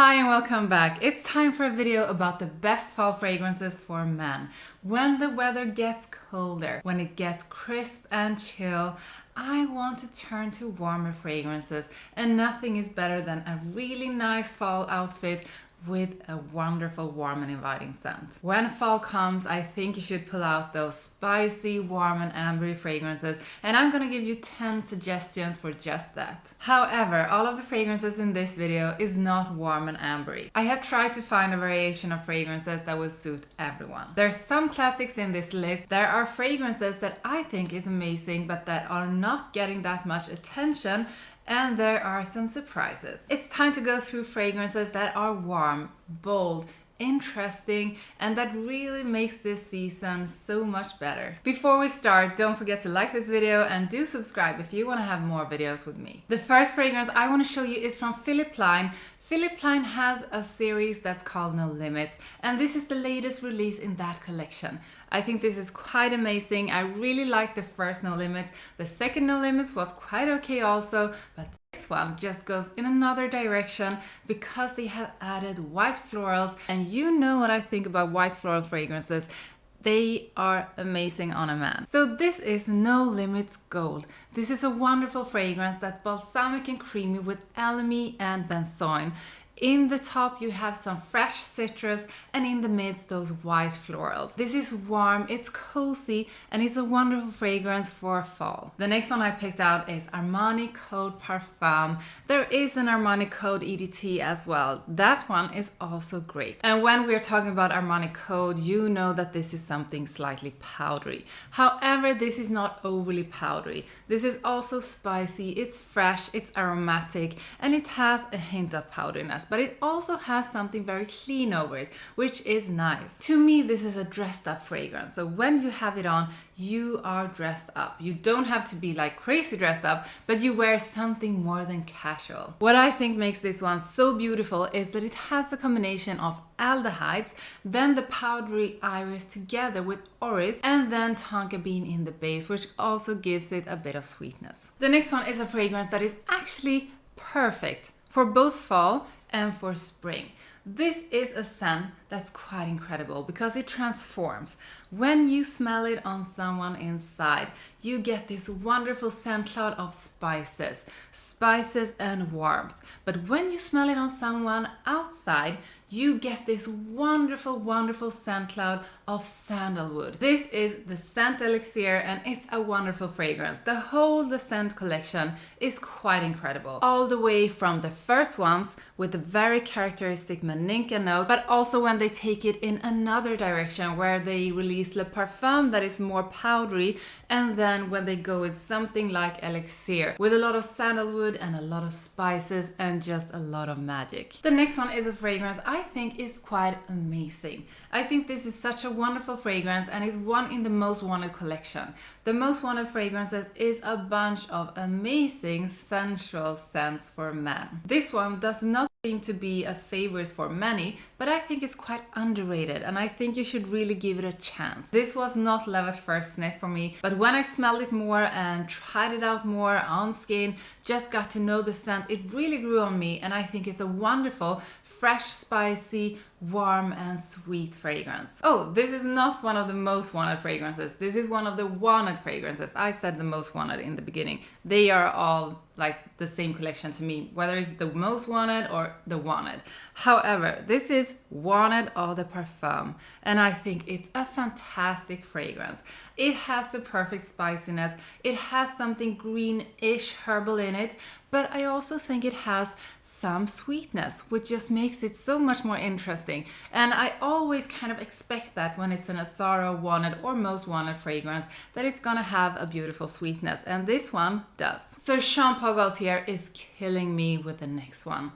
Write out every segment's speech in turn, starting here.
Hi and welcome back. It's time for a video about the best fall fragrances for men. When the weather gets colder, when it gets crisp and chill, I want to turn to warmer fragrances, and nothing is better than a really nice fall outfit with a wonderful, warm and inviting scent. When fall comes, I think you should pull out those spicy, warm and ambery fragrances, and I'm gonna give you 10 suggestions for just that. However, all of the fragrances in this video is not warm and ambery. I have tried to find a variation of fragrances that will suit everyone. There's some classics in this list. There are fragrances that I think is amazing but that are not getting that much attention, and there are some surprises. It's time to go through fragrances that are warm, bold, interesting, and that really makes this season so much better. Before we start, don't forget to like this video and do subscribe if you want to have more videos with me. The first fragrance I want to show you is from Philipp Plein. Philipp Plein has a series that's called No Limits, and this is the latest release in that collection. I think this is quite amazing. I really like the first No Limits. The second No Limits was quite okay also, but this one just goes in another direction because they have added white florals, and you know what I think about white floral fragrances. They are amazing on a man. So this is No Limits Gold. This is a wonderful fragrance that's balsamic and creamy with elemi and benzoin. In the top you have some fresh citrus, and in the midst those white florals. This is warm, it's cozy, and it's a wonderful fragrance for fall. The next one I picked out is Armani Code Parfum. There is an Armani Code EDT as well. That one is also great. And when we're talking about Armani Code, you know that this is something slightly powdery. However, this is not overly powdery. This is also spicy, it's fresh, it's aromatic, and it has a hint of powderiness. But it also has something very clean over it, which is nice. To me, this is a dressed up fragrance. So when you have it on, you are dressed up. You don't have to be like crazy dressed up, but you wear something more than casual. What I think makes this one so beautiful is that it has a combination of aldehydes, then the powdery iris together with orris, and then tonka bean in the base, which also gives it a bit of sweetness. The next one is a fragrance that is actually perfect for both fall and for spring. This is a scent that's quite incredible because it transforms. When you smell it on someone inside, you get this wonderful scent cloud of spices and warmth. But when you smell it on someone outside, you get this wonderful scent cloud of sandalwood. This is the scent Elixir, and it's a wonderful fragrance. The scent collection is quite incredible. All the way from the first ones with the very characteristic maninka note, but also when they take it in another direction where they release Le Parfum that is more powdery, and then when they go with something like Elixir with a lot of sandalwood and a lot of spices and just a lot of magic. The next one is a fragrance I think is quite amazing. I think this is such a wonderful fragrance and is one in the Most Wanted collection. The Most Wanted fragrances is a bunch of amazing sensual scents for men. This one does not seem to be a favorite for many, but I think it's quite underrated, and I think you should really give it a chance. This was not love at first sniff for me, but when I smelled it more and tried it out more on skin, just got to know the scent, it really grew on me, and I think it's a wonderful, fresh, spicy, warm and sweet fragrance. Oh, this is not one of the Most Wanted fragrances. This is one of the wanted fragrances. I said the Most Wanted in the beginning. They are all like the same collection to me, whether it's the Most Wanted or the Wanted. However, this is Wanted Eau de Parfum, and I think it's a fantastic fragrance. It has the perfect spiciness. It has something greenish herbal in it, but I also think it has some sweetness, which just makes it so much more interesting. And I always kind of expect that when it's an Azzaro Wanted or Most Wanted fragrance, that it's gonna have a beautiful sweetness, and this one does. So Jean Paul Gaultier is killing me with the next one.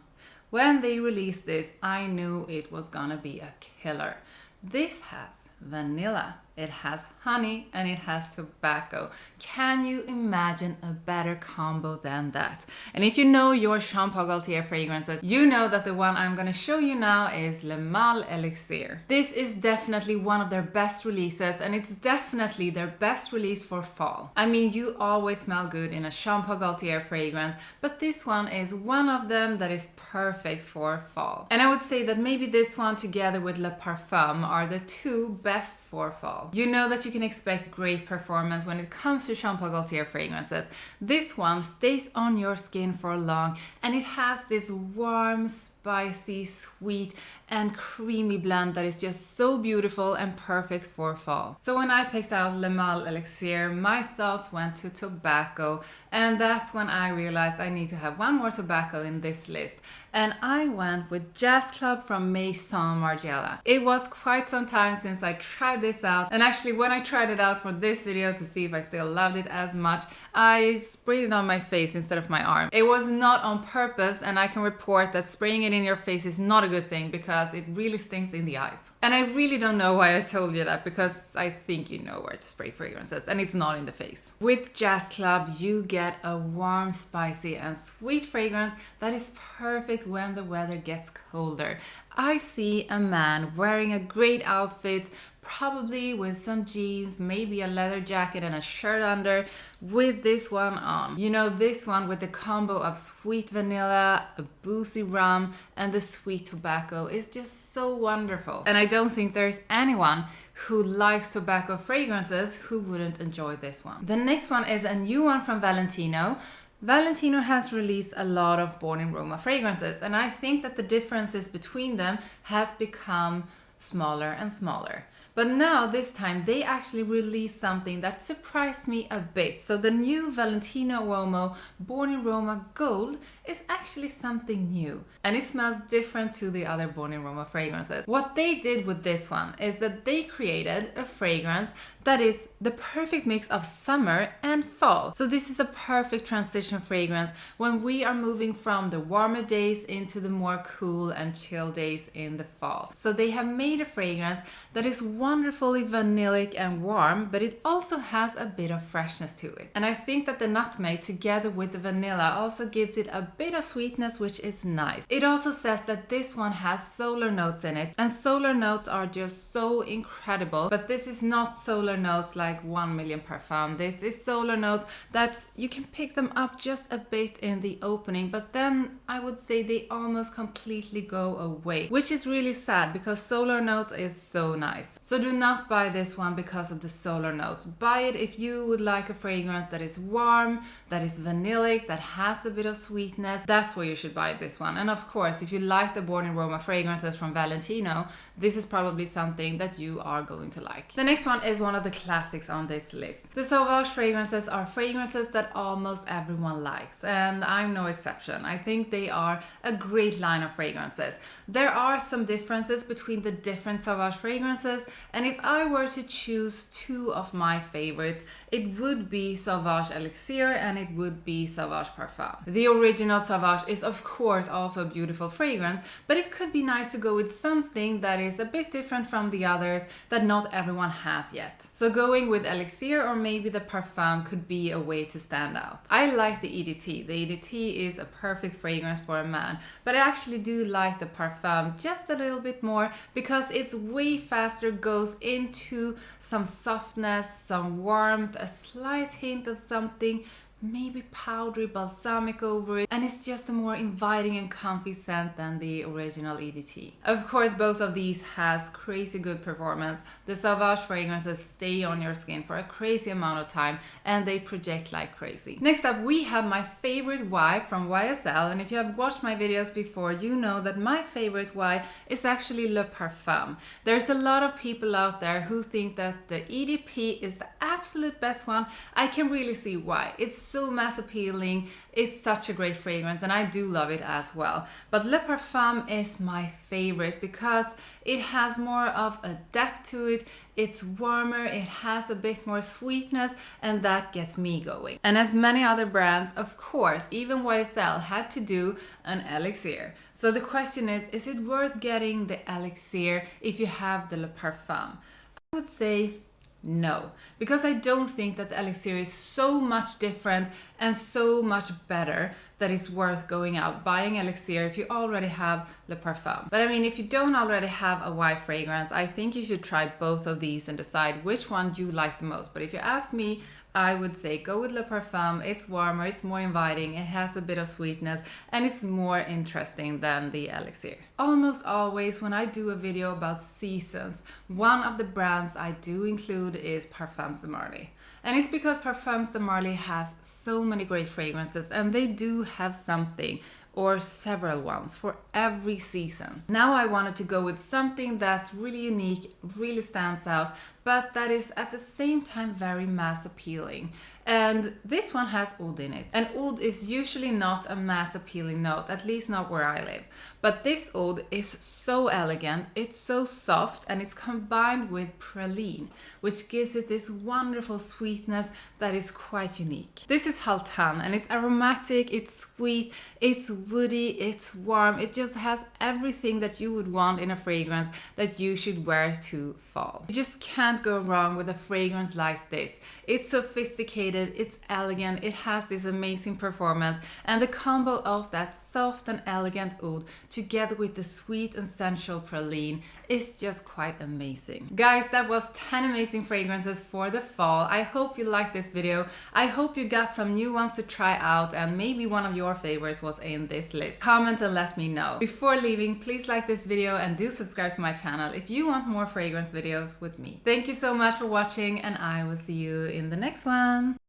When they released this, I knew it was gonna be a killer. This has vanilla, it has honey, and it has tobacco. Can you imagine a better combo than that? And if you know your Jean Paul Gaultier fragrances, you know that the one I'm gonna show you now is Le Male Elixir. This is definitely one of their best releases, and it's definitely their best release for fall. I mean, you always smell good in a Jean Paul Gaultier fragrance, but this one is one of them that is perfect for fall. And I would say that maybe this one together with Le Parfum are the two best for fall. You know that you can expect great performance when it comes to Jean Paul Gaultier fragrances. This one stays on your skin for long, and it has this warm, spicy, sweet and creamy blend that is just so beautiful and perfect for fall. So when I picked out Le Male Elixir, my thoughts went to tobacco, and that's when I realized I need to have one more tobacco in this list. And I went with Jazz Club from Maison Margiela. It was quite some time since I tried this out, and actually when I tried it out for this video to see if I still loved it as much, I sprayed it on my face instead of my arm. It was not on purpose, and I can report that spraying it in your face is not a good thing because it really stings in the eyes. And I really don't know why I told you that, because I think you know where to spray fragrances, and it's not in the face. With Jazz Club, you get a warm, spicy and sweet fragrance that is perfect when the weather gets colder. I see a man wearing a great outfit, probably with some jeans, maybe a leather jacket and a shirt under, with this one on. You know, this one with the combo of sweet vanilla, a boozy rum, and the sweet tobacco is just so wonderful. And I don't think there's anyone who likes tobacco fragrances who wouldn't enjoy this one. The next one is a new one from Valentino. Valentino has released a lot of Born in Roma fragrances, and I think that the differences between them has become smaller and smaller. But now this time they actually released something that surprised me a bit. So the new Valentino Uomo Born in Roma Gold is actually something new, and it smells different to the other Born in Roma fragrances. What they did with this one is that they created a fragrance that is the perfect mix of summer and fall. So this is a perfect transition fragrance when we are moving from the warmer days into the more cool and chill days in the fall. So they have made a fragrance that is wonderfully vanillic and warm, but it also has a bit of freshness to it. And I think that the nutmeg together with the vanilla also gives it a bit of sweetness, which is nice. It also says that this one has solar notes in it, and solar notes are just so incredible, but this is not solar notes like 1 million Parfum. This is solar notes that you can pick them up just a bit in the opening, but then I would say they almost completely go away, which is really sad because solar notes is so nice. So do not buy this one because of the solar notes. Buy it if you would like a fragrance that is warm, that is vanillic, that has a bit of sweetness. That's where you should buy this one. And of course, if you like the Born in Roma fragrances from Valentino, this is probably something that you are going to like. The next one is one of the classics on this list. The Sauvage fragrances are fragrances that almost everyone likes, and I'm no exception. I think they are a great line of fragrances. There are some differences between the different Sauvage fragrances, and if I were to choose two of my favorites, it would be Sauvage Elixir and it would be Sauvage Parfum. The original Sauvage is of course also a beautiful fragrance, but it could be nice to go with something that is a bit different from the others that not everyone has yet. So going with Elixir or maybe the Parfum could be a way to stand out. I like the EDT. The EDT is a perfect fragrance for a man, but I actually do like the Parfum just a little bit more because it's way faster, goes into some softness, some warmth, a slight hint of something, maybe powdery balsamic over it, and it's just a more inviting and comfy scent than the original EDT. Of course, both of these has crazy good performance. The Sauvage fragrances stay on your skin for a crazy amount of time and they project like crazy. Next up, we have my favorite Y from YSL, and if you have watched my videos before, you know that my favorite Y is actually Le Parfum. There's a lot of people out there who think that the EDP is the absolute best one. I can really see why. It's so mass appealing, it's such a great fragrance, and I do love it as well. But Le Parfum is my favorite because it has more of a depth to it, it's warmer, it has a bit more sweetness, and that gets me going. And as many other brands, of course, even YSL had to do an Elixir. So the question is it worth getting the Elixir if you have the Le Parfum? I would say no, because I don't think that the Elixir is so much different and so much better that it's worth going out buying Elixir if you already have Le Parfum. But I mean, if you don't already have a Y fragrance, I think you should try both of these and decide which one you like the most. But if you ask me, I would say go with Le Parfum. It's warmer, it's more inviting, it has a bit of sweetness, and it's more interesting than the Elixir. Almost always when I do a video about seasons, one of the brands I do include is Parfums de Marly. And it's because Parfums de Marly has so many great fragrances, and they do have something or several ones for every season. Now I wanted to go with something that's really unique, really stands out, but that is at the same time very mass appealing. And this one has oud in it. And oud is usually not a mass appealing note, at least not where I live. But this oud is so elegant, it's so soft, and it's combined with praline, which gives it this wonderful sweetness that is quite unique. This is Haltane, and it's aromatic, it's sweet, it's woody, it's warm. It just has everything that you would want in a fragrance that you should wear to fall. You just can't go wrong with a fragrance like this. It's sophisticated, it's elegant, it has this amazing performance, and the combo of that soft and elegant oud together with the sweet and sensual praline is just quite amazing. Guys, that was 10 amazing fragrances for the fall. I hope you liked this video. I hope you got some new ones to try out, and maybe one of your favorites was in this list. Comment and let me know. Before leaving, please like this video and do subscribe to my channel if you want more fragrance videos with me. Thank you so much for watching, and I will see you in the next one.